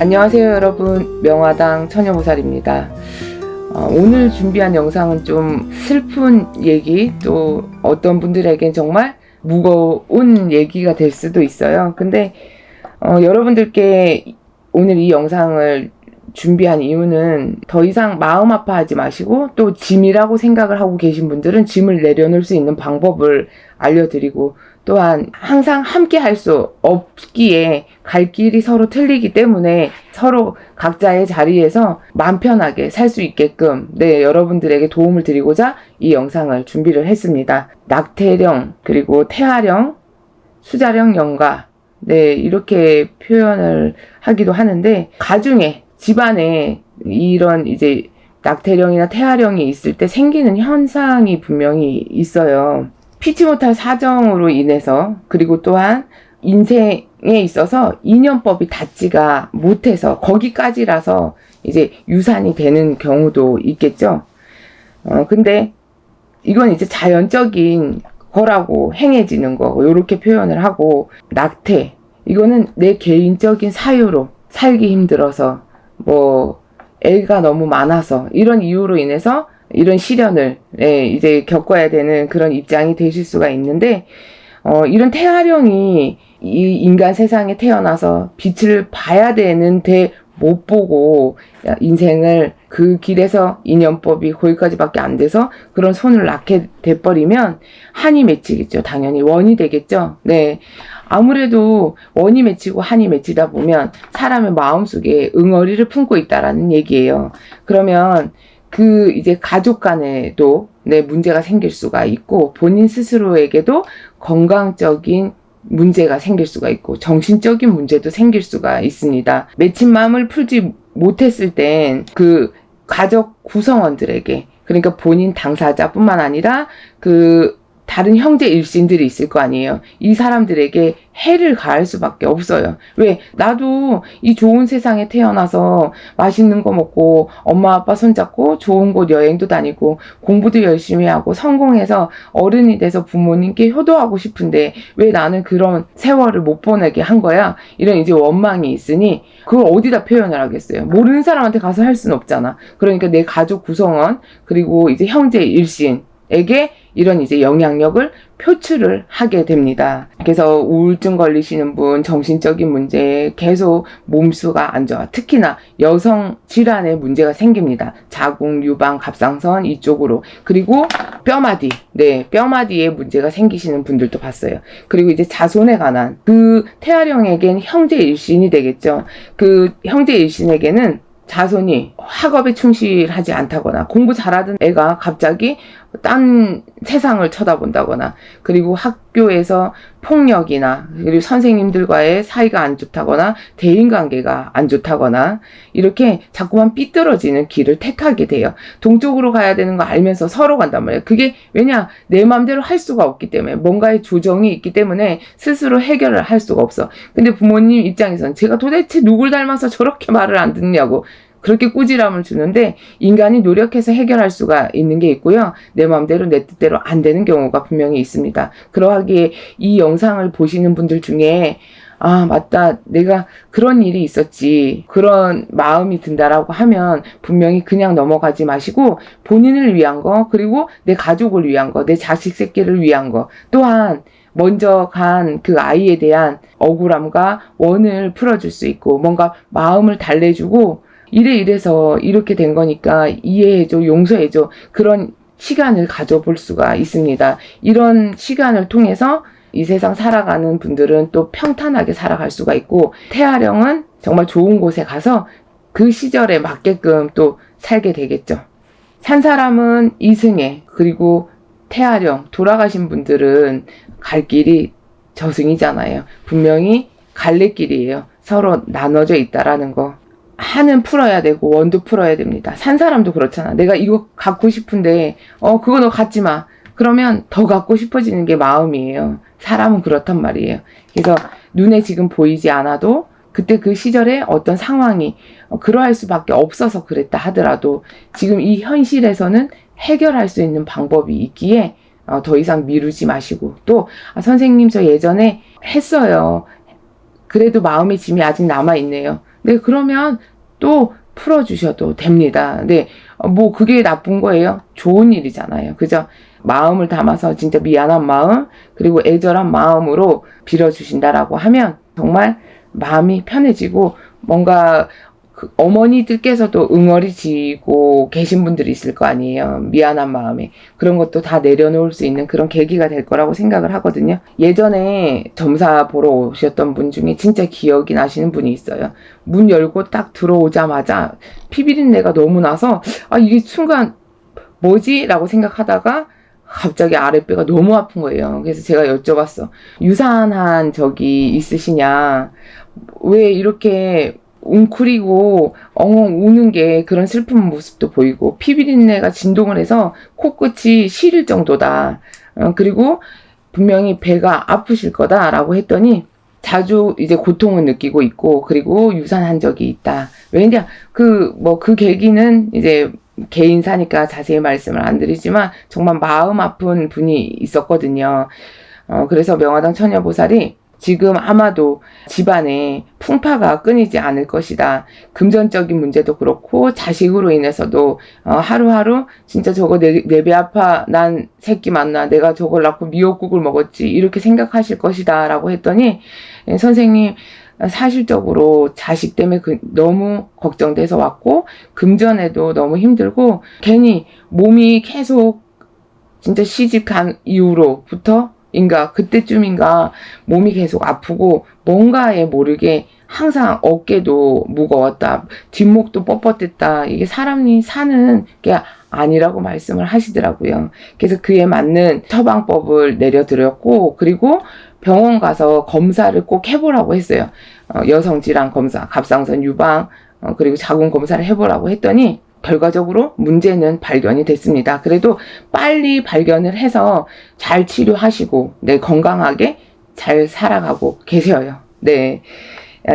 안녕하세요 여러분, 명화당 처녀보살입니다. 오늘 준비한 영상은 좀 슬픈 얘기, 또 어떤 분들에겐 정말 무거운 얘기가 될 수도 있어요. 근데 여러분들께 오늘 이 영상을 준비한 이유는 더 이상 마음 아파하지 마시고, 또 짐이라고 생각을 하고 계신 분들은 짐을 내려놓을 수 있는 방법을 알려드리고, 또한 항상 함께 할 수 없기에 갈 길이 서로 틀리기 때문에 서로 각자의 자리에서 마음 편하게 살 수 있게끔 여러분들에게 도움을 드리고자 이 영상을 준비를 했습니다. 낙태령, 그리고 태아령, 수자령 영가, 이렇게 표현을 하기도 하는데, 가중에 집안에 이런 이제 낙태령이나 태아령이 있을 때 생기는 현상이 분명히 있어요. 피치 못할 사정으로 인해서, 그리고 또한 인생에 있어서 인연법이 닿지가 못해서 거기까지라서 이제 유산이 되는 경우도 있겠죠. 근데 이건 이제 자연적인 거라고, 행해지는 거, 이렇게 표현을 하고, 낙태, 이거는 내 개인적인 사유로 살기 힘들어서, 애가 너무 많아서, 이런 이유로 인해서 이런 시련을 이제 겪어야 되는 그런 입장이 되실 수가 있는데, 이런 태아령이 이 인간 세상에 태어나서 빛을 봐야 되는데 못 보고 인생을 그 길에서 인연법이 거기까지밖에 안 돼서 그런 손을 낳게 돼버리면 한이 맺히겠죠. 당연히 원이 되겠죠. 아무래도 원이 맺히고 한이 맺히다 보면 사람의 마음속에 응어리를 품고 있다라는 얘기예요. 그러면 그 이제 가족 간에도 문제가 생길 수가 있고, 본인 스스로에게도 건강적인 문제가 생길 수가 있고, 정신적인 문제도 생길 수가 있습니다. 맺힌 마음을 풀지 못했을 땐 그 가족 구성원들에게, 그러니까 본인 당사자뿐만 아니라 그 다른 형제 일신들이 있을 거 아니에요. 이 사람들에게 해를 가할 수밖에 없어요. 왜? 나도 이 좋은 세상에 태어나서 맛있는 거 먹고 엄마 아빠 손잡고 좋은 곳 여행도 다니고 공부도 열심히 하고 성공해서 어른이 돼서 부모님께 효도하고 싶은데 왜 나는 그런 세월을 못 보내게 한 거야? 이런 이제 원망이 있으니 그걸 어디다 표현을 하겠어요? 모르는 사람한테 가서 할 수는 없잖아. 그러니까 내 가족 구성원, 그리고 이제 형제 일신에게 이런 이제 영향력을 표출을 하게 됩니다. 그래서 우울증 걸리시는 분, 정신적인 문제에 계속 몸수가 안 좋아. 특히나 여성 질환에 문제가 생깁니다. 자궁, 유방, 갑상선 이쪽으로. 그리고 뼈마디, 뼈마디에 문제가 생기시는 분들도 봤어요. 그리고 이제 자손에 관한, 그 태아령에겐 형제 일신이 되겠죠. 그 형제 일신에게는 자손이 학업에 충실하지 않다거나, 공부 잘하던 애가 갑자기 딴 세상을 쳐다본다거나, 그리고 학교에서 폭력이나, 그리고 선생님들과의 사이가 안 좋다거나, 대인관계가 안 좋다거나, 이렇게 자꾸만 삐뚤어지는 길을 택하게 돼요. 동쪽으로 가야 되는 거 알면서 서로 간단 말이에요. 그게 왜냐? 내 마음대로 할 수가 없기 때문에, 뭔가의 조정이 있기 때문에 스스로 해결을 할 수가 없어. 근데 부모님 입장에서는 제가 도대체 누굴 닮아서 저렇게 말을 안 듣냐고 그렇게 꾸지람을 주는데, 인간이 노력해서 해결할 수가 있는 게 있고요. 내 마음대로 내 뜻대로 안 되는 경우가 분명히 있습니다. 그러하기에 이 영상을 보시는 분들 중에 맞다, 내가 그런 일이 있었지, 그런 마음이 든다라고 하면 분명히 그냥 넘어가지 마시고, 본인을 위한 거, 그리고 내 가족을 위한 거, 내 자식 새끼를 위한 거, 또한 먼저 간 그 아이에 대한 억울함과 원을 풀어줄 수 있고, 뭔가 마음을 달래주고, 이래서 이렇게 된 거니까 이해해줘, 용서해줘, 그런 시간을 가져볼 수가 있습니다. 이런 시간을 통해서 이 세상 살아가는 분들은 또 평탄하게 살아갈 수가 있고, 태아령은 정말 좋은 곳에 가서 그 시절에 맞게끔 또 살게 되겠죠. 산 사람은 이승에, 그리고 태아령, 돌아가신 분들은 갈 길이 저승이잖아요. 분명히 갈래길이에요. 서로 나눠져 있다라는 거. 한은 풀어야 되고 원도 풀어야 됩니다. 산 사람도 그렇잖아. 내가 이거 갖고 싶은데 그거 너 갖지 마. 그러면 더 갖고 싶어지는 게 마음이에요. 사람은 그렇단 말이에요. 그래서 눈에 지금 보이지 않아도 그때 그 시절에 어떤 상황이 그러할 수밖에 없어서 그랬다 하더라도, 지금 이 현실에서는 해결할 수 있는 방법이 있기에 더 이상 미루지 마시고, 또 선생님 저 예전에 했어요. 그래도 마음의 짐이 아직 남아있네요. 네, 그러면 또 풀어주셔도 됩니다. 네, 뭐 그게 나쁜 거예요? 좋은 일이잖아요. 그죠? 마음을 담아서 진짜 미안한 마음, 그리고 애절한 마음으로 빌어주신다라고 하면 정말 마음이 편해지고 뭔가 그 어머니들께서도 응어리지고 계신 분들이 있을 거 아니에요. 미안한 마음에. 그런 것도 다 내려놓을 수 있는 그런 계기가 될 거라고 생각을 하거든요. 예전에 점사 보러 오셨던 분 중에 진짜 기억이 나시는 분이 있어요. 문 열고 딱 들어오자마자 피비린내가 너무 나서 이게 순간 뭐지? 라고 생각하다가 갑자기 아랫배가 너무 아픈 거예요. 그래서 제가 여쭤봤어. 유산한 적이 있으시냐? 왜 이렇게 웅크리고 엉엉 우는 게 그런 슬픈 모습도 보이고 피비린내가 진동을 해서 코끝이 시릴 정도다. 그리고 분명히 배가 아프실 거다라고 했더니 자주 이제 고통을 느끼고 있고 그리고 유산한 적이 있다. 왜냐 그 계기는 이제 개인사니까 자세히 말씀을 안 드리지만 정말 마음 아픈 분이 있었거든요. 그래서 명화당 처녀보살이 지금 아마도 집안에 풍파가 끊이지 않을 것이다. 금전적인 문제도 그렇고 자식으로 인해서도 하루하루 진짜 저거 내 배 아파 난 새끼 맞나 내가 저걸 낳고 미역국을 먹었지 이렇게 생각하실 것이다 라고 했더니 선생님 사실적으로 자식 때문에 너무 걱정돼서 왔고 금전에도 너무 힘들고 괜히 몸이 계속 진짜 시집 간 이후로부터 그때쯤인가 몸이 계속 아프고 뭔가에 모르게 항상 어깨도 무거웠다. 뒷목도 뻣뻣했다. 이게 사람이 사는 게 아니라고 말씀을 하시더라고요. 그래서 그에 맞는 처방법을 내려드렸고 그리고 병원 가서 검사를 꼭 해보라고 했어요. 여성질환 검사, 갑상선 유방, 그리고 자궁 검사를 해보라고 했더니 결과적으로 문제는 발견이 됐습니다. 그래도 빨리 발견을 해서 잘 치료하시고 건강하게 잘 살아가고 계셔요. 네.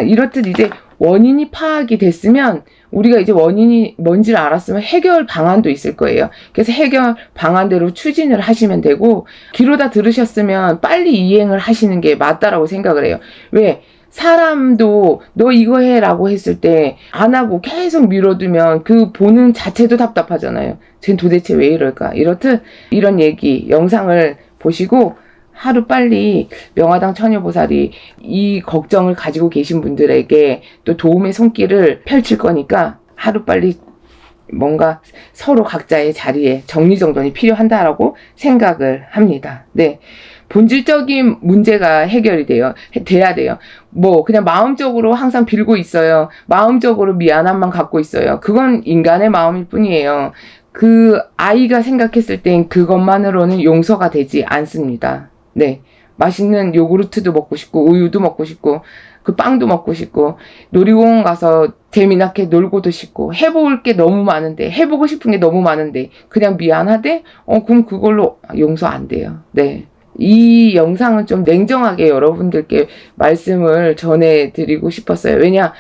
이렇듯 이제 원인이 파악이 됐으면 우리가 이제 원인이 뭔지를 알았으면 해결 방안도 있을 거예요. 그래서 해결 방안대로 추진을 하시면 되고 귀로다 들으셨으면 빨리 이행을 하시는 게 맞다라고 생각을 해요. 왜? 사람도 너 이거 해라고 했을 때 안 하고 계속 미뤄두면 그 보는 자체도 답답하잖아요. 쟤는 도대체 왜 이럴까? 이렇듯 이런 얘기 영상을 보시고 하루빨리 명화당 처녀보살이 이 걱정을 가지고 계신 분들에게 또 도움의 손길을 펼칠 거니까 하루빨리 뭔가 서로 각자의 자리에 정리정돈이 필요한다라고 생각을 합니다. 네. 본질적인 문제가 해결이 돼야 돼요. 그냥 마음적으로 항상 빌고 있어요. 마음적으로 미안함만 갖고 있어요. 그건 인간의 마음일 뿐이에요. 그 아이가 생각했을 땐 그것만으로는 용서가 되지 않습니다. 네. 맛있는 요구르트도 먹고 싶고, 우유도 먹고 싶고, 그 빵도 먹고 싶고, 놀이공원 가서 재미나게 놀고도 싶고, 해볼 게 너무 많은데, 해보고 싶은 게 너무 많은데, 그냥 미안하대? 그럼 그걸로 용서 안 돼요. 네. 이 영상은 좀 냉정하게 여러분들께 말씀을 전해드리고 싶었어요. 왜냐,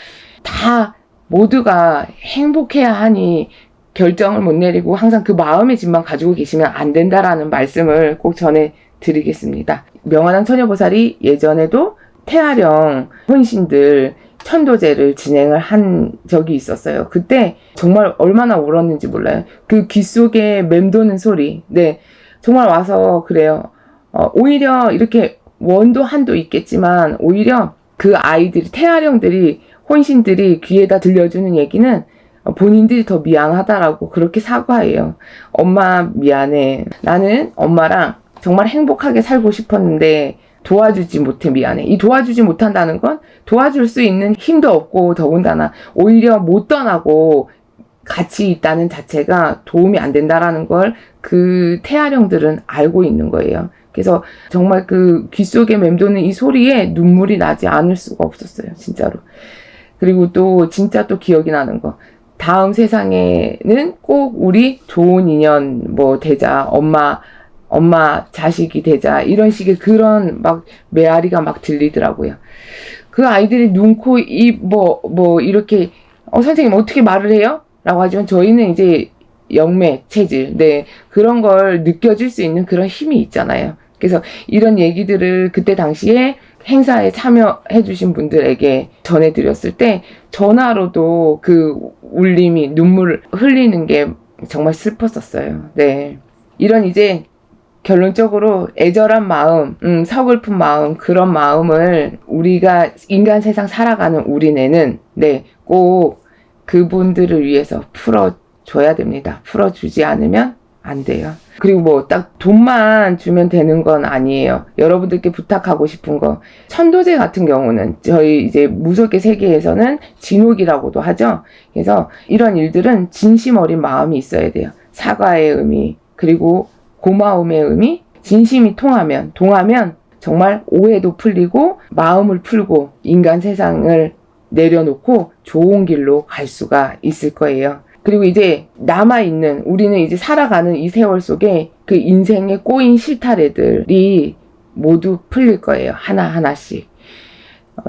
다 모두가 행복해야 하니 결정을 못 내리고 항상 그 마음의 짐만 가지고 계시면 안 된다라는 말씀을 꼭 전해드리겠습니다. 명화당 처녀보살이 예전에도 태아령 혼신들 천도제를 진행을 한 적이 있었어요. 그때 정말 얼마나 울었는지 몰라요. 그 귀 속에 맴도는 소리. 네, 정말 와서 그래요. 오히려 이렇게 원도 한도 있겠지만 오히려 그 아이들이 태아령들이 혼신들이 귀에다 들려주는 얘기는 본인들이 더 미안하다라고 그렇게 사과해요. 엄마 미안해. 나는 엄마랑 정말 행복하게 살고 싶었는데 도와주지 못해 미안해. 이 도와주지 못한다는 건 도와줄 수 있는 힘도 없고 더군다나 오히려 못 떠나고 같이 있다는 자체가 도움이 안 된다라는 걸 그 태아령들은 알고 있는 거예요. 그래서 정말 그 귀 속에 맴도는 이 소리에 눈물이 나지 않을 수가 없었어요. 진짜로. 그리고 또 진짜 또 기억이 나는 거. 다음 세상에는 꼭 우리 좋은 인연 되자. 엄마 자식이 되자. 이런 식의 그런 막 메아리가 막 들리더라고요. 그 아이들이 눈, 코, 입 이렇게 선생님 어떻게 말을 해요? 라고 하지만 저희는 이제 영매, 체질, 네, 그런 걸 느껴질 수 있는 그런 힘이 있잖아요. 그래서 이런 얘기들을 그때 당시에 행사에 참여해 주신 분들에게 전해드렸을 때 전화로도 그 울림이 눈물 흘리는 게 정말 슬펐었어요. 네. 이런 이제 결론적으로 애절한 마음, 서글픈 마음, 그런 마음을 우리가 인간 세상 살아가는 우리네는 꼭 그분들을 위해서 풀어줘야 됩니다. 풀어주지 않으면 안 돼요. 그리고 뭐 딱 돈만 주면 되는 건 아니에요. 여러분들께 부탁하고 싶은 거, 천도제 같은 경우는 저희 이제 무속의 세계에서는 진옥이라고도 하죠. 그래서 이런 일들은 진심 어린 마음이 있어야 돼요. 사과의 의미, 그리고 고마움의 의미, 진심이 통하면 정말 오해도 풀리고 마음을 풀고 인간 세상을 내려놓고 좋은 길로 갈 수가 있을 거예요. 그리고 이제 남아있는, 우리는 이제 살아가는 이 세월 속에 그 인생에 꼬인 실타래들이 모두 풀릴 거예요. 하나하나씩.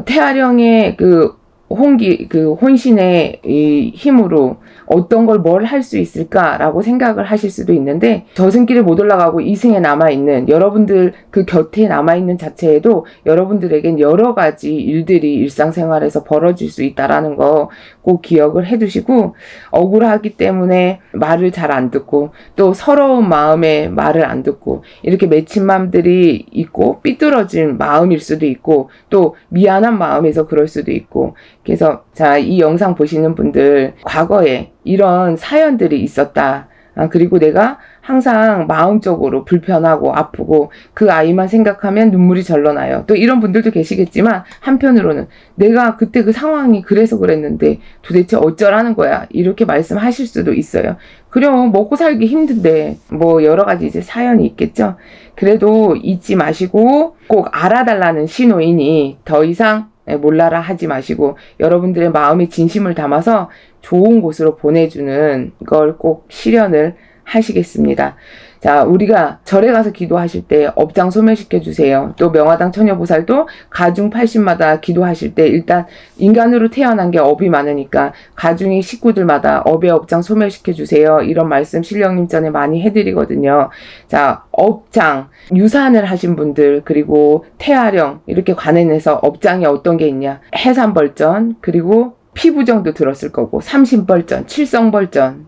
태아령의 그 혼신의 이 힘으로 어떤 걸 뭘 할 수 있을까라고 생각을 하실 수도 있는데, 저승길을 못 올라가고 이승에 남아있는 여러분들 그 곁에 남아있는 자체에도 여러분들에겐 여러 가지 일들이 일상생활에서 벌어질 수 있다라는 거 꼭 기억을 해두시고, 억울하기 때문에 말을 잘 안 듣고 또 서러운 마음에 말을 안 듣고 이렇게 맺힌 마음들이 있고, 삐뚤어진 마음일 수도 있고 또 미안한 마음에서 그럴 수도 있고, 그래서 자, 이 영상 보시는 분들, 과거에 이런 사연들이 있었다. 그리고 내가 항상 마음적으로 불편하고 아프고 그 아이만 생각하면 눈물이 절로 나요. 또 이런 분들도 계시겠지만, 한편으로는 내가 그때 그 상황이 그래서 그랬는데 도대체 어쩌라는 거야, 이렇게 말씀하실 수도 있어요. 그럼 먹고 살기 힘든데 뭐 여러 가지 이제 사연이 있겠죠. 그래도 잊지 마시고 꼭 알아달라는 신호이니 더 이상 몰라라 하지 마시고 여러분들의 마음의 진심을 담아서 좋은 곳으로 보내주는 걸 꼭 실현을 하시겠습니다. 자, 우리가 절에 가서 기도하실 때 업장 소멸시켜 주세요. 또 명화당 처녀보살도 가중 80마다 기도하실 때 일단 인간으로 태어난 게 업이 많으니까 가중의 식구들마다 업의 업장 소멸시켜 주세요. 이런 말씀 신령님 전에 많이 해드리거든요. 자, 업장, 유산을 하신 분들, 그리고 태아령 이렇게 관해내서 업장이 어떤 게 있냐, 해산벌전, 그리고 피부정도 들었을 거고, 삼신벌전, 칠성벌전,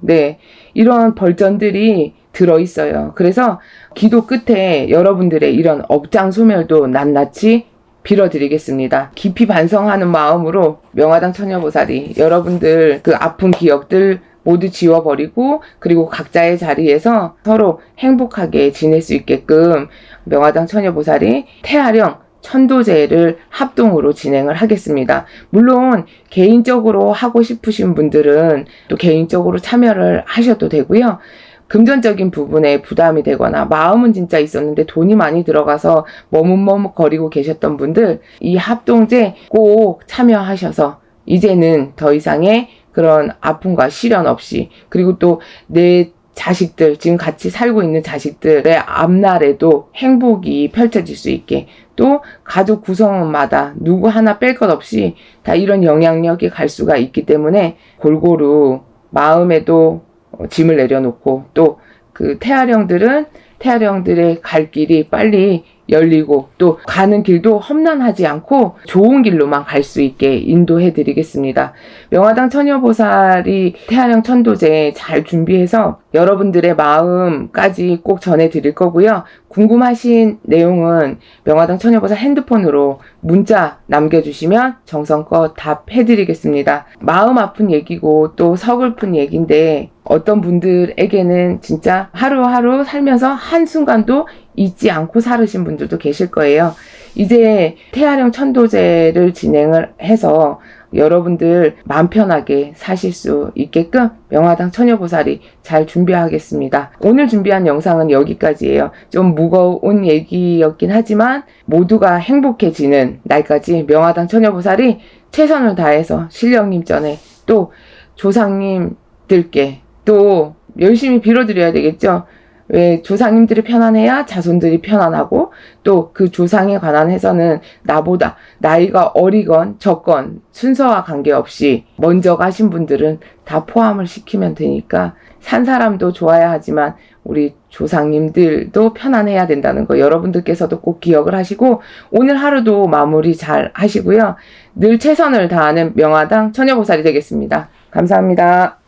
이런 벌전들이 들어있어요. 그래서 기도 끝에 여러분들의 이런 업장 소멸도 낱낱이 빌어드리겠습니다. 깊이 반성하는 마음으로 명화당 처녀보살이 여러분들 그 아픈 기억들 모두 지워버리고, 그리고 각자의 자리에서 서로 행복하게 지낼 수 있게끔 명화당 처녀보살이 태아령 천도제를 합동으로 진행을 하겠습니다. 물론 개인적으로 하고 싶으신 분들은 또 개인적으로 참여를 하셔도 되고요. 금전적인 부분에 부담이 되거나 마음은 진짜 있었는데 돈이 많이 들어가서 머뭇머뭇거리고 계셨던 분들, 이 합동제 꼭 참여하셔서 이제는 더 이상의 그런 아픔과 시련 없이, 그리고 또 내 자식들, 지금 같이 살고 있는 자식들의 앞날에도 행복이 펼쳐질 수 있게, 또 가족 구성원마다 누구 하나 뺄 것 없이 다 이런 영향력이 갈 수가 있기 때문에 골고루 마음에도 짐을 내려놓고, 또 그 태아령들의 갈 길이 빨리 열리고 또 가는 길도 험난하지 않고 좋은 길로만 갈 수 있게 인도해 드리겠습니다. 명화당 처녀보살이 태아령 천도제 잘 준비해서 여러분들의 마음까지 꼭 전해 드릴 거고요. 궁금하신 내용은 명화당 처녀보살 핸드폰으로 문자 남겨주시면 정성껏 답해 드리겠습니다. 마음 아픈 얘기고 또 서글픈 얘기인데, 어떤 분들에게는 진짜 하루하루 살면서 한순간도 잊지 않고 살으신 분들도 계실 거예요. 이제 태아령 천도제를 진행을 해서 여러분들 마음 편하게 사실 수 있게끔 명화당 처녀보살이 잘 준비하겠습니다. 오늘 준비한 영상은 여기까지예요. 좀 무거운 얘기였긴 하지만 모두가 행복해지는 날까지 명화당 처녀보살이 최선을 다해서 신령님 전에 또 조상님들께 또 열심히 빌어드려야 되겠죠. 왜 조상님들이 편안해야 자손들이 편안하고, 또 그 조상에 관한 해서는 나보다 나이가 어리건 적건 순서와 관계없이 먼저 가신 분들은 다 포함을 시키면 되니까, 산 사람도 좋아야 하지만 우리 조상님들도 편안해야 된다는 거 여러분들께서도 꼭 기억을 하시고 오늘 하루도 마무리 잘 하시고요. 늘 최선을 다하는 명화당 처녀보살이 되겠습니다. 감사합니다.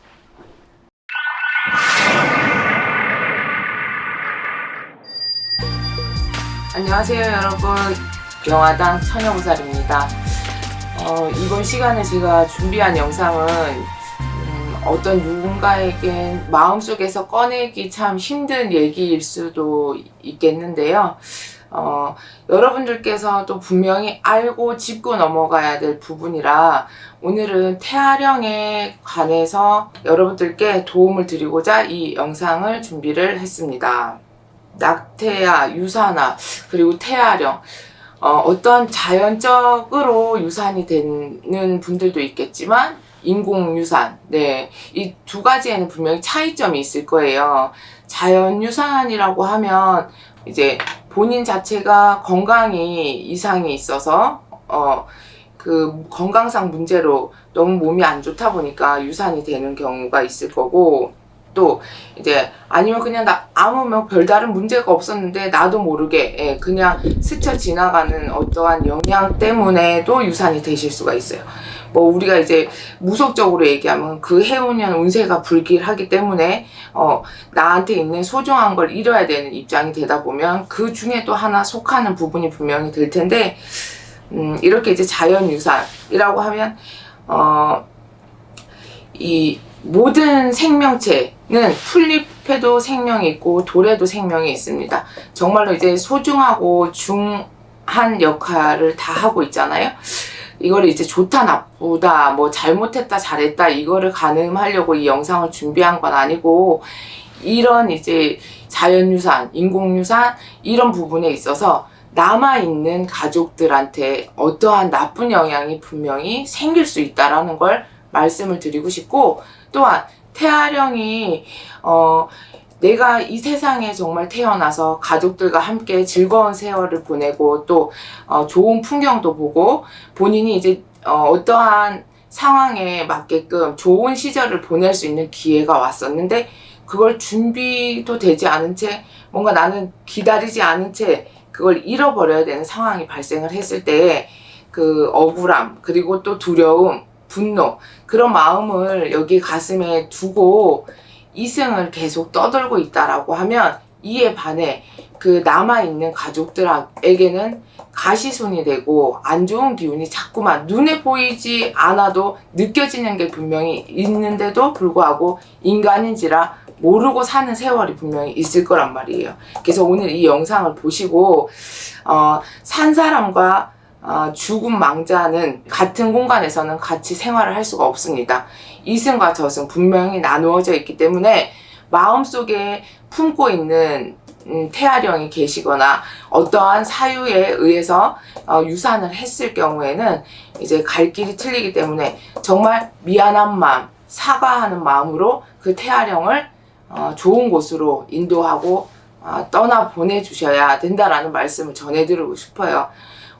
안녕하세요 여러분, 명화당 처녀보살입니다. 이번 시간에 제가 준비한 영상은 어떤 누군가에겐 마음속에서 꺼내기 참 힘든 얘기일 수도 있겠는데요. 여러분들께서도 분명히 알고 짚고 넘어가야 될 부분이라 오늘은 태아령에 관해서 여러분들께 도움을 드리고자 이 영상을 준비를 했습니다. 낙태아, 유산아, 그리고 태아령, 어떤 자연적으로 유산이 되는 분들도 있겠지만 인공유산, 네, 이 두 가지에는 분명히 차이점이 있을 거예요. 자연유산이라고 하면 이제 본인 자체가 건강이 이상이 있어서 그 건강상 문제로 너무 몸이 안 좋다 보니까 유산이 되는 경우가 있을 거고, 또 이제 아니면 그냥 아무 별다른 문제가 없었는데 나도 모르게 그냥 스쳐 지나가는 어떠한 영향 때문에도 유산이 되실 수가 있어요. 뭐 우리가 이제 무속적으로 얘기하면 그 해운년 운세가 불길하기 때문에 나한테 있는 소중한 걸 잃어야 되는 입장이 되다 보면 그 중에 또 하나 속하는 부분이 분명히 될 텐데, 이렇게 이제 자연유산이라고 하면 이 모든 생명체는 풀잎에도 생명이 있고 돌에도 생명이 있습니다. 정말로 이제 소중하고 중한 역할을 다 하고 있잖아요. 이거를 이제 좋다 나쁘다 뭐 잘못했다 잘했다 이거를 가늠하려고 이 영상을 준비한 건 아니고, 이런 이제 자연유산, 인공유산 이런 부분에 있어서 남아있는 가족들한테 어떠한 나쁜 영향이 분명히 생길 수 있다라는 걸 말씀을 드리고 싶고, 또한 태아령이 내가 이 세상에 정말 태어나서 가족들과 함께 즐거운 세월을 보내고 또 좋은 풍경도 보고 본인이 이제 어떠한 상황에 맞게끔 좋은 시절을 보낼 수 있는 기회가 왔었는데, 그걸 준비도 되지 않은 채 뭔가 나는 기다리지 않은 채 그걸 잃어버려야 되는 상황이 발생을 했을 때 그 억울함, 그리고 또 두려움, 분노, 그런 마음을 여기 가슴에 두고 이승을 계속 떠들고 있다라고 하면, 이에 반해 그 남아있는 가족들에게는 가시손이 되고 안 좋은 기운이 자꾸만 눈에 보이지 않아도 느껴지는 게 분명히 있는데도 불구하고 인간인지라 모르고 사는 세월이 분명히 있을 거란 말이에요. 그래서 오늘 이 영상을 보시고 산 사람과 죽은 망자는 같은 공간에서는 같이 생활을 할 수가 없습니다. 이승과 저승 분명히 나누어져 있기 때문에 마음속에 품고 있는 태아령이 계시거나 어떠한 사유에 의해서 유산을 했을 경우에는 이제 갈 길이 틀리기 때문에 정말 미안한 마음, 사과하는 마음으로 그 태아령을 좋은 곳으로 인도하고 떠나 보내주셔야 된다라는 말씀을 전해드리고 싶어요.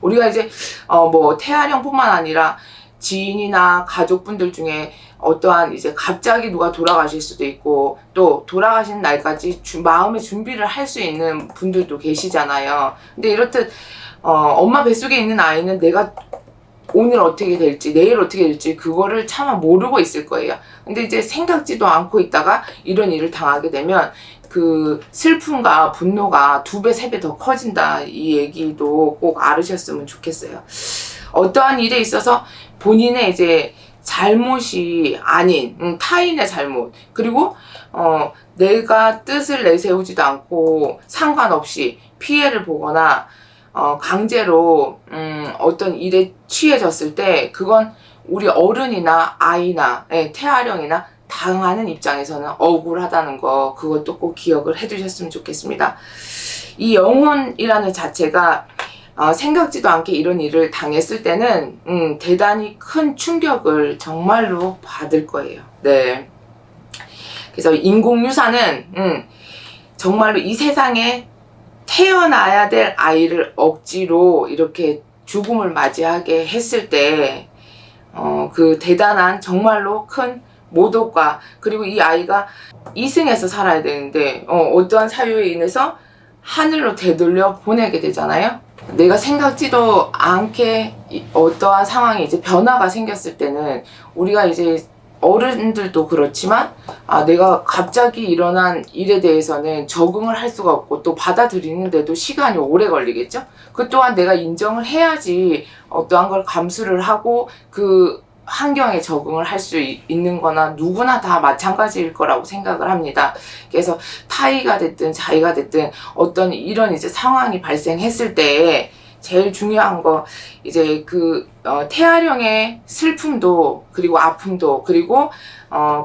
우리가 이제 뭐 태아령뿐만 아니라 지인이나 가족분들 중에 어떠한 이제 갑자기 누가 돌아가실 수도 있고 또 돌아가신 날까지 마음의 준비를 할 수 있는 분들도 계시잖아요. 근데 이렇듯 엄마 뱃속에 있는 아이는 내가 오늘 어떻게 될지 내일 어떻게 될지 그거를 차마 모르고 있을 거예요. 근데 이제 생각지도 않고 있다가 이런 일을 당하게 되면 그 슬픔과 분노가 2배, 3배 더 커진다. 이 얘기도 꼭 알으셨으면 좋겠어요. 어떠한 일에 있어서 본인의 이제 잘못이 아닌 타인의 잘못, 그리고 내가 뜻을 내세우지도 않고 상관없이 피해를 보거나 강제로 어떤 일에 취해졌을 때 그건 우리 어른이나 아이나 태아령이나 당하는 입장에서는 억울하다는 거, 그것도 꼭 기억을 해두셨으면 좋겠습니다. 이 영혼이라는 자체가 생각지도 않게 이런 일을 당했을 때는 대단히 큰 충격을 정말로 받을 거예요. 네. 그래서 인공유산은 정말로 이 세상에 태어나야 될 아이를 억지로 이렇게 죽음을 맞이하게 했을 때 그 대단한 정말로 큰 모독과 그리고 이 아이가 이승에서 살아야 되는데 어떠한 사유에 인해서 하늘로 되돌려 보내게 되잖아요. 내가 생각지도 않게 어떠한 상황이 이제 변화가 생겼을 때는 우리가 이제 어른들도 그렇지만 내가 갑자기 일어난 일에 대해서는 적응을 할 수가 없고 또 받아들이는데도 시간이 오래 걸리겠죠. 그 또한 내가 인정을 해야지 어떠한 걸 감수를 하고 그 환경에 적응을 할 수 있는 거나 누구나 다 마찬가지일 거라고 생각을 합니다. 그래서 타이가 됐든 자이가 됐든 어떤 이런 이제 상황이 발생했을 때 제일 중요한 거 이제 태아령의 슬픔도 그리고 아픔도 그리고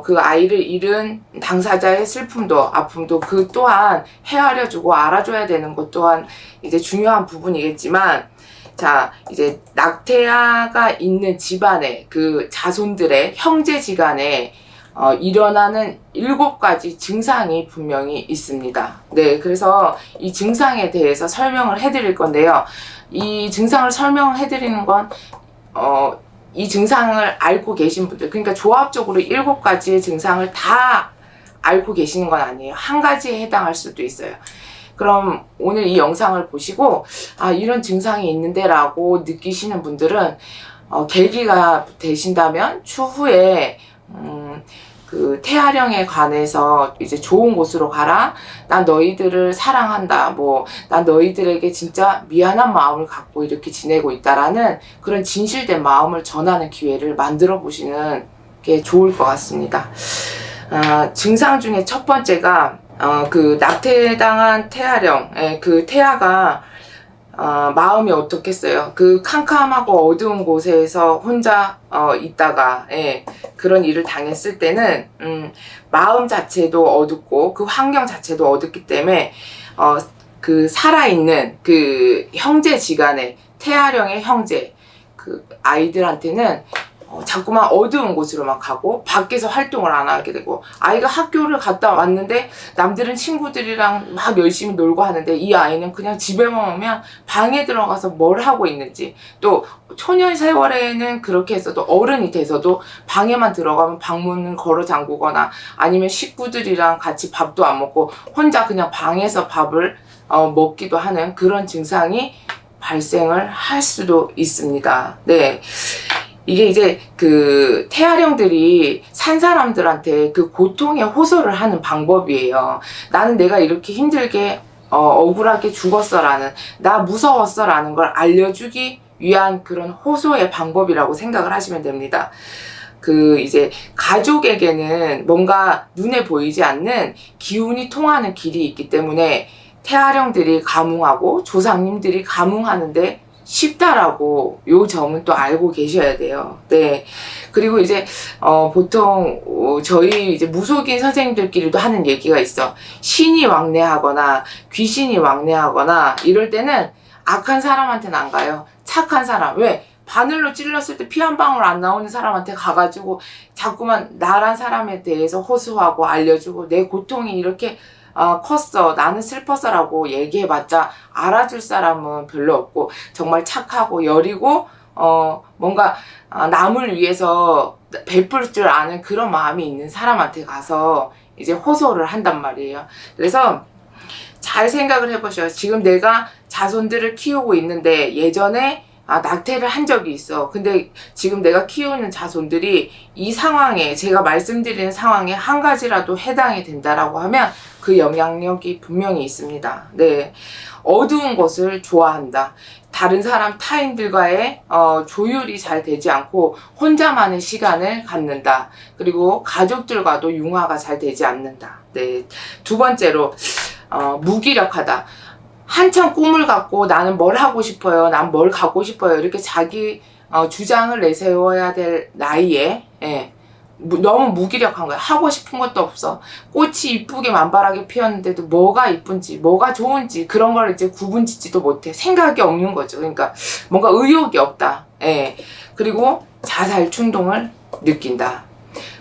그 아이를 잃은 당사자의 슬픔도 아픔도 그 또한 헤아려주고 알아줘야 되는 것 또한 이제 중요한 부분이겠지만 자 이제 낙태아가 있는 집안에 그 자손들의 형제지간에 일어나는 7가지 증상이 분명히 있습니다. 네, 그래서 이 증상에 대해서 설명을 해드릴 건데요. 이 증상을 설명해드리는 건 이 증상을 알고 계신 분들, 그러니까 조합적으로 7가지의 증상을 다 알고 계시는 건 아니에요. 한 가지에 해당할 수도 있어요. 그럼 오늘 이 영상을 보시고 이런 증상이 있는데 라고 느끼시는 분들은 계기가 되신다면 추후에 그 태아령에 관해서 이제 좋은 곳으로 가라. 난 너희들을 사랑한다. 난 너희들에게 진짜 미안한 마음을 갖고 이렇게 지내고 있다라는 그런 진실된 마음을 전하는 기회를 만들어 보시는 게 좋을 것 같습니다. 증상 중에 첫 번째가 그 낙태당한 태아령, 그 태아가 마음이 어떻겠어요. 그 캄캄하고 어두운 곳에서 혼자 있다가 그런 일을 당했을 때는 마음 자체도 어둡고 그 환경 자체도 어둡기 때문에 그 살아있는 그 형제지간에 태아령의 형제 그 아이들한테는 자꾸만 어두운 곳으로만 가고 밖에서 활동을 안 하게 되고 아이가 학교를 갔다 왔는데 남들은 친구들이랑 막 열심히 놀고 하는데 이 아이는 그냥 집에만 오면 방에 들어가서 뭘 하고 있는지 또 초년 세월에는 그렇게 했어도 어른이 돼서도 방에만 들어가면 방문을 걸어 잠그거나 아니면 식구들이랑 같이 밥도 안 먹고 혼자 그냥 방에서 밥을 먹기도 하는 그런 증상이 발생을 할 수도 있습니다. 네. 이게 이제 그 태아령들이 산 사람들한테 그 고통에 호소를 하는 방법이에요. 나는 내가 이렇게 힘들게 억울하게 죽었어라는 나 무서웠어라는 걸 알려주기 위한 그런 호소의 방법이라고 생각을 하시면 됩니다. 그 이제 가족에게는 뭔가 눈에 보이지 않는 기운이 통하는 길이 있기 때문에 태아령들이 감흥하고 조상님들이 감흥하는데 쉽다라고 요 점은 또 알고 계셔야 돼요. 네. 그리고 이제 보통 저희 이제 무속인 선생님들끼리도 하는 얘기가 있어. 신이 왕래하거나 귀신이 왕래하거나 이럴 때는 악한 사람한테는 안 가요. 착한 사람. 왜? 바늘로 찔렀을 때 피 한 방울 안 나오는 사람한테 가가지고 자꾸만 나란 사람에 대해서 호소하고 알려주고 내 고통이 이렇게 컸어. 나는 슬펐어. 라고 얘기해봤자 알아줄 사람은 별로 없고 정말 착하고 여리고 뭔가 남을 위해서 베풀 줄 아는 그런 마음이 있는 사람한테 가서 이제 호소를 한단 말이에요. 그래서 잘 생각을 해보셔요. 지금 내가 자손들을 키우고 있는데 예전에 낙태를 한 적이 있어. 근데 지금 내가 키우는 자손들이 이 상황에 제가 말씀드리는 상황에 한 가지라도 해당이 된다라고 하면 그 영향력이 분명히 있습니다. 네, 어두운 것을 좋아한다. 다른 사람 타인들과의 조율이 잘 되지 않고 혼자만의 시간을 갖는다. 그리고 가족들과도 융화가 잘 되지 않는다. 네, 두 번째로 무기력하다. 한참 꿈을 갖고 나는 뭘 하고 싶어요. 난 뭘 갖고 싶어요. 이렇게 자기 주장을 내세워야 될 나이에 너무 무기력한 거야. 하고 싶은 것도 없어. 꽃이 이쁘게 만발하게 피었는데도 뭐가 이쁜지 뭐가 좋은지 그런 걸 이제 구분짓지도 못해. 생각이 없는 거죠. 그러니까 뭔가 의욕이 없다. 그리고 자살 충동을 느낀다.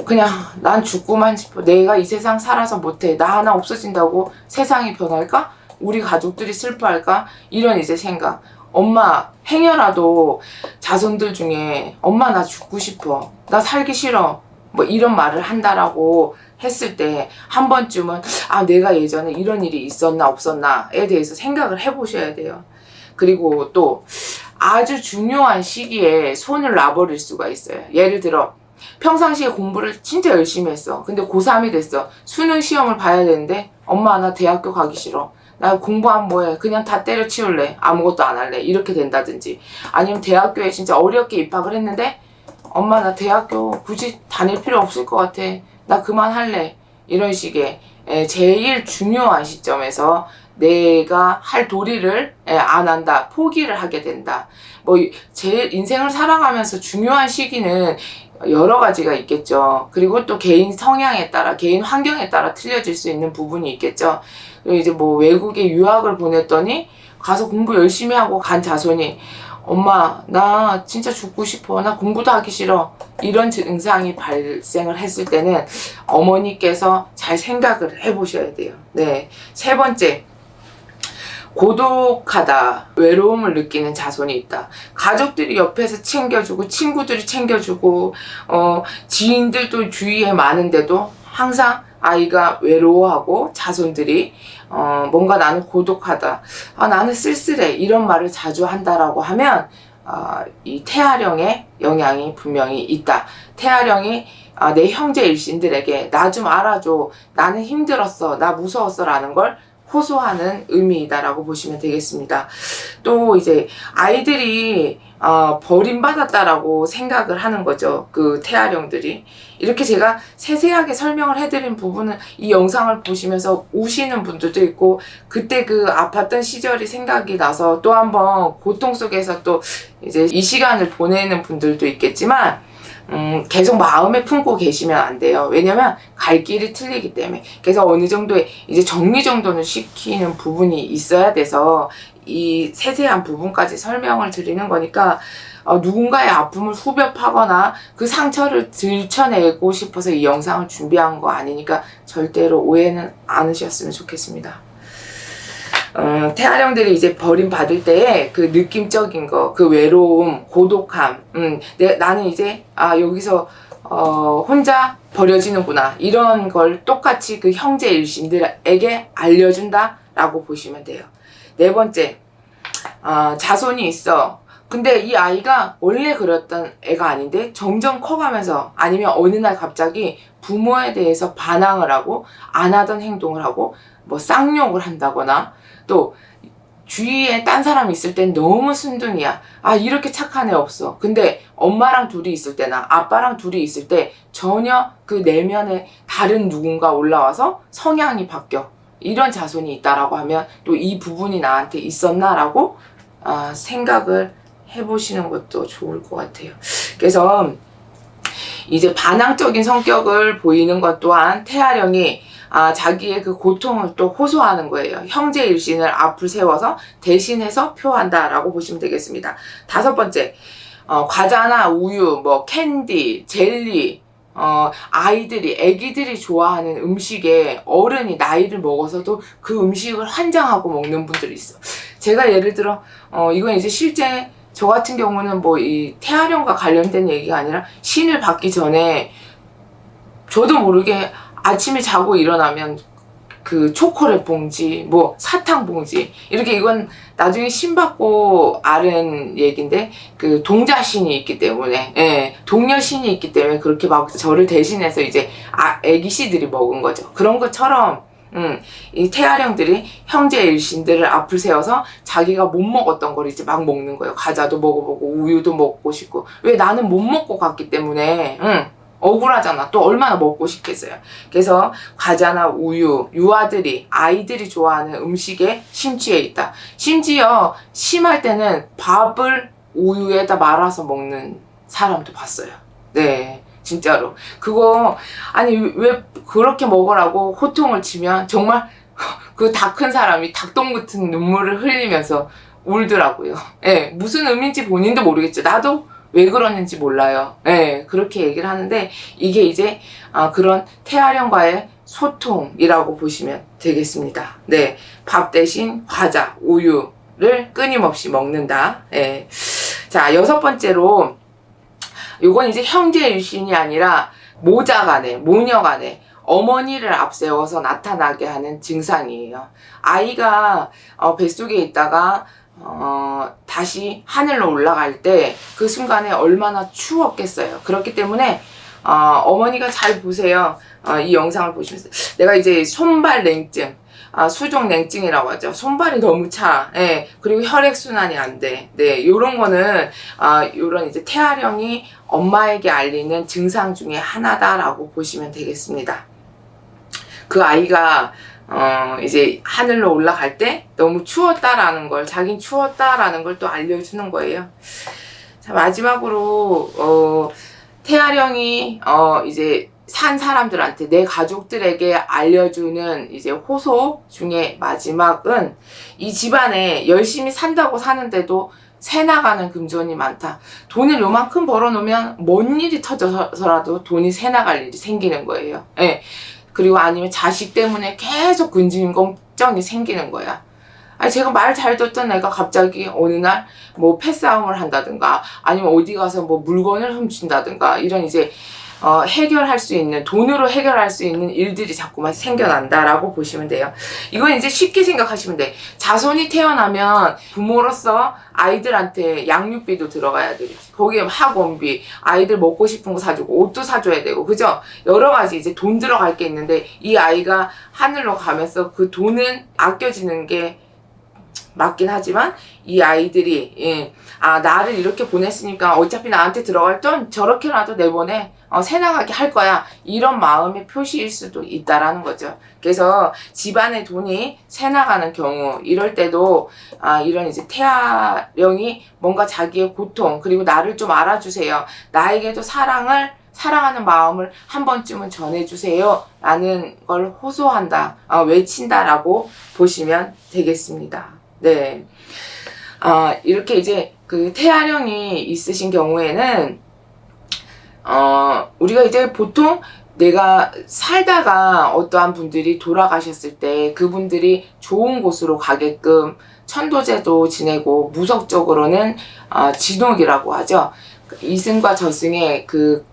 그냥 난 죽고만 싶어. 내가 이 세상 살아서 못해. 나 하나 없어진다고 세상이 변할까? 우리 가족들이 슬퍼할까? 이런 이제 생각. 엄마 행여라도 자손들 중에 엄마 나 죽고 싶어. 나 살기 싫어. 뭐 이런 말을 한다라고 했을 때 한 번쯤은 내가 예전에 이런 일이 있었나 없었나에 대해서 생각을 해보셔야 돼요. 그리고 또 아주 중요한 시기에 손을 놔버릴 수가 있어요. 예를 들어 평상시에 공부를 진짜 열심히 했어. 근데 고3이 됐어. 수능 시험을 봐야 되는데 엄마 나 대학교 가기 싫어. 나 공부하면 뭐해. 그냥 다 때려치울래. 아무것도 안 할래. 이렇게 된다든지. 아니면 대학교에 진짜 어렵게 입학을 했는데 엄마 나 대학교 굳이 다닐 필요 없을 것 같아. 나 그만할래. 이런 식의 제일 중요한 시점에서 내가 할 도리를 안 한다. 포기를 하게 된다. 뭐 제 인생을 살아가면서 중요한 시기는 여러 가지가 있겠죠. 그리고 또 개인 성향에 따라, 개인 환경에 따라 틀려질 수 있는 부분이 있겠죠. 그리고 이제 뭐 외국에 유학을 보냈더니 가서 공부 열심히 하고 간 자손이 엄마 나 진짜 죽고 싶어. 나 공부도 하기 싫어. 이런 증상이 발생을 했을 때는 어머니께서 잘 생각을 해보셔야 돼요. 네. 세 번째, 고독하다, 외로움을 느끼는 자손이 있다. 가족들이 옆에서 챙겨주고 친구들이 챙겨주고 지인들도 주위에 많은데도 항상 아이가 외로워하고 자손들이 뭔가 나는 고독하다, 나는 쓸쓸해 이런 말을 자주 한다라고 하면 이 태아령의 영향이 분명히 있다. 태아령이 내 형제 일신들에게 나 좀 알아줘, 나는 힘들었어, 나 무서웠어 라는 걸 호소하는 의미이다라고 보시면 되겠습니다. 또 이제 아이들이 버림받았다라고 생각을 하는 거죠. 그 태아령들이. 이렇게 제가 세세하게 설명을 해드린 부분은 이 영상을 보시면서 우시는 분들도 있고 그때 그 아팠던 시절이 생각이 나서 또 한번 고통 속에서 또 이제 이 시간을 보내는 분들도 있겠지만 계속 마음에 품고 계시면 안 돼요. 왜냐면 갈 길이 틀리기 때문에. 그래서 어느 정도의 이제 정리 정도는 시키는 부분이 있어야 돼서 이 세세한 부분까지 설명을 드리는 거니까 누군가의 아픔을 후벼파거나 그 상처를 들춰내고 싶어서 이 영상을 준비한 거 아니니까 절대로 오해는 않으셨으면 좋겠습니다. 태아령들이 이제 버림받을 때의 그 느낌적인 거, 그 외로움, 고독함, 나는 이제 여기서 혼자 버려지는구나 이런 걸 똑같이 그 형제 일신들에게 알려준다 라고 보시면 돼요. 네 번째, 자손이 있어. 근데 이 아이가 원래 그랬던 애가 아닌데 점점 커가면서 아니면 어느 날 갑자기 부모에 대해서 반항을 하고 안 하던 행동을 하고 뭐 쌍욕을 한다거나 또 주위에 딴 사람이 있을 땐 너무 순둥이야. 이렇게 착한 애 없어. 근데 엄마랑 둘이 있을 때나 아빠랑 둘이 있을 때 전혀 그 내면에 다른 누군가 올라와서 성향이 바뀌어. 이런 자손이 있다라고 하면 또 이 부분이 나한테 있었나라고 생각을 해보시는 것도 좋을 것 같아요. 그래서 이제 반항적인 성격을 보이는 것 또한 태아령이 자기의 그 고통을 또 호소하는 거예요. 형제 일신을 앞을 세워서 대신해서 표한다라고 보시면 되겠습니다. 다섯 번째, 과자나 우유, 뭐 캔디, 젤리, 애기들이 좋아하는 음식에 어른이 나이를 먹어서도 그 음식을 환장하고 먹는 분들이 있어. 제가 예를 들어 이건 이제 실제 저 같은 경우는 뭐 이 태아령과 관련된 얘기가 아니라 신을 받기 전에 저도 모르게 아침에 자고 일어나면 그 초콜릿 봉지, 뭐 사탕 봉지, 이렇게 이건 나중에 신 받고 알은 얘기인데 그 동자신이 있기 때문에, 동녀신이 있기 때문에 그렇게 막 저를 대신해서 이제 애기 씨들이 먹은 거죠. 그런 것처럼 이 태아령들이 형제 일신들을 앞을 세워서 자기가 못 먹었던 걸 이제 막 먹는 거예요. 과자도 먹어보고 우유도 먹고 싶고. 왜? 나는 못 먹고 갔기 때문에 억울하잖아. 또 얼마나 먹고 싶겠어요. 그래서 과자나 우유, 아이들이 좋아하는 음식에 심취해 있다. 심지어 심할 때는 밥을 우유에다 말아서 먹는 사람도 봤어요. 네, 진짜로. 그거 왜 그렇게 먹으라고 호통을 치면 정말 그 다 큰 사람이 닭똥 같은 눈물을 흘리면서 울더라고요. 무슨 의미인지 본인도 모르겠죠. 나도 왜 그러는지 몰라요. 그렇게 얘기를 하는데 이게 이제 그런 태아령과의 소통이라고 보시면 되겠습니다. 네, 밥 대신 과자, 우유를 끊임없이 먹는다. 자, 여섯 번째로 요건 이제 형제 일신이 아니라 모자 간에, 모녀 간에 어머니를 앞세워서 나타나게 하는 증상이에요. 아이가 뱃속에 있다가 다시 하늘로 올라갈 때 그 순간에 얼마나 추웠겠어요. 그렇기 때문에 어머니가 잘 보세요. 이 영상을 보시면서 내가 이제 손발 냉증, 수족 냉증이라고 하죠. 손발이 너무 차. 예. 그리고 혈액순환이 안 돼. 네. 요런 거는, 요런 이제 태아령이 엄마에게 알리는 증상 중에 하나다라고 보시면 되겠습니다. 그 아이가, 이제 하늘로 올라갈 때 너무 추웠다라는 걸, 자긴 추웠다라는 걸 또 알려주는 거예요. 자, 마지막으로, 태아령이, 이제 산 사람들한테, 내 가족들에게 알려주는 이제 호소 중에 마지막은 이 집안에 열심히 산다고 사는데도 새 나가는 금전이 많다. 돈을 요만큼 벌어놓으면 뭔 일이 터져서라도 돈이 새 나갈 일이 생기는 거예요. 예. 그리고 아니면 자식 때문에 계속 근심 걱정이 생기는 거야. 아니, 제가 말 잘 듣던 애가 갑자기 어느 날 뭐 패싸움을 한다든가 아니면 어디 가서 뭐 물건을 훔친다든가 이런 이제 해결할 수 있는, 돈으로 해결할 수 있는 일들이 자꾸만 생겨난다라고 보시면 돼요. 이건 이제 쉽게 생각하시면 돼. 자손이 태어나면 부모로서 아이들한테 양육비도 들어가야 되고, 거기에 학원비, 아이들 먹고 싶은 거 사주고, 옷도 사줘야 되고, 그죠? 여러 가지 이제 돈 들어갈 게 있는데, 이 아이가 하늘로 가면서 그 돈은 아껴지는 게 맞긴 하지만 이 아이들이 나를 이렇게 보냈으니까 어차피 나한테 들어갈 돈 저렇게라도 내보내 새 나가게 할 거야, 이런 마음의 표시일 수도 있다라는 거죠. 그래서 집안의 돈이 새 나가는 경우, 이럴 때도 이런 이제 태아령이 뭔가 자기의 고통, 그리고 나를 좀 알아주세요, 나에게도 사랑하는 마음을 한 번쯤은 전해주세요 라는 걸 호소한다, 외친다라고 보시면 되겠습니다. 네. 이렇게 이제 그 태아령이 있으신 경우에는, 우리가 이제 보통 내가 살다가 어떠한 분들이 돌아가셨을 때 그분들이 좋은 곳으로 가게끔 천도제도 지내고, 무속적으로는 진옥이라고 하죠. 이승과 저승의 그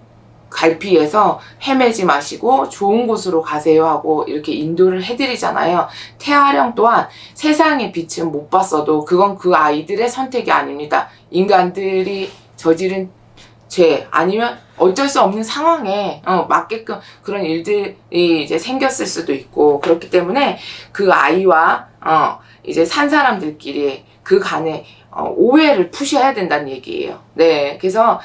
갈피에서 헤매지 마시고 좋은 곳으로 가세요 하고 이렇게 인도를 해드리잖아요. 태아령 또한 세상의 빛은 못 봤어도 그건 그 아이들의 선택이 아닙니다. 인간들이 저지른 죄 아니면 어쩔 수 없는 상황에 맞게끔 그런 일들이 이제 생겼을 수도 있고, 그렇기 때문에 그 아이와 이제 산 사람들끼리 그 간에 오해를 푸셔야 된다는 얘기예요. 네. 그래서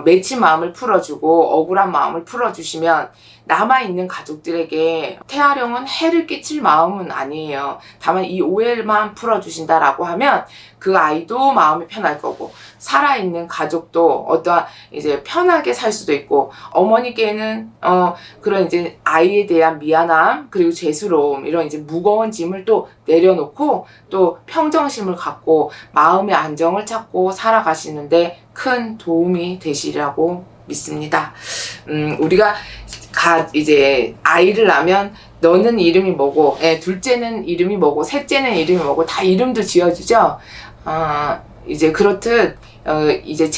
맺힌 마음을 풀어주고 억울한 마음을 풀어주시면 남아있는 가족들에게 태아령은 해를 끼칠 마음은 아니에요. 다만 이 오해만 풀어주신다라고 하면 그 아이도 마음이 편할 거고, 살아있는 가족도 어떠한 이제 편하게 살 수도 있고, 어머니께는 그런 이제 아이에 대한 미안함 그리고 죄스러움, 이런 이제 무거운 짐을 또 내려놓고 또 평정심을 갖고 마음의 안정을 찾고 살아가시는데 큰 도움이 되시리라고 믿습니다. 우리가 이제 아이를 낳으면 너는 이름이 뭐고, 둘째는 이름이 뭐고, 셋째는 이름이 뭐고, 다 이름도 지어주죠. 이제 그렇듯 이제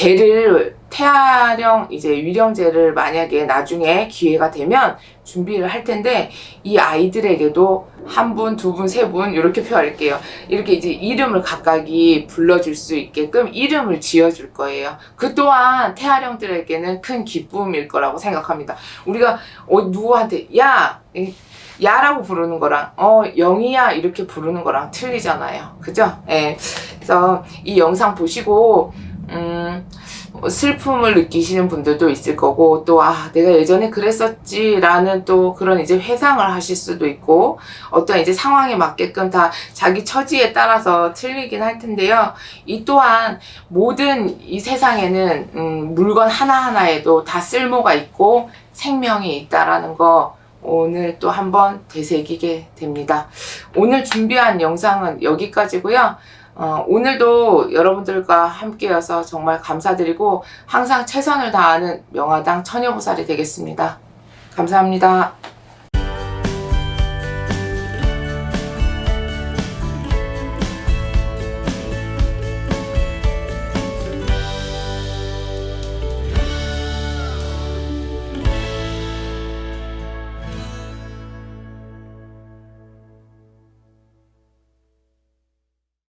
태아령 이제 위령제를 만약에 나중에 기회가 되면 준비를 할 텐데, 이 아이들에게도 한 분, 두 분, 세 분 이렇게 표할게요. 이렇게 이제 이름을 각각이 불러줄 수 있게끔 이름을 지어줄 거예요. 그 또한 태아령들에게는 큰 기쁨일 거라고 생각합니다. 우리가 누구한테 야라고 부르는 거랑 영희야 이렇게 부르는 거랑 틀리잖아요. 그죠? 예. 그래서 이 영상 보시고 슬픔을 느끼시는 분들도 있을 거고, 또 내가 예전에 그랬었지 라는 또 그런 이제 회상을 하실 수도 있고, 어떤 이제 상황에 맞게끔 다 자기 처지에 따라서 틀리긴 할 텐데요. 이 또한 모든 이 세상에는 물건 하나하나에도 다 쓸모가 있고 생명이 있다라는 거 오늘 또 한번 되새기게 됩니다. 오늘 준비한 영상은 여기까지고요. 오늘도 여러분들과 함께여서 정말 감사드리고 항상 최선을 다하는 명화당 처녀보살이 되겠습니다. 감사합니다.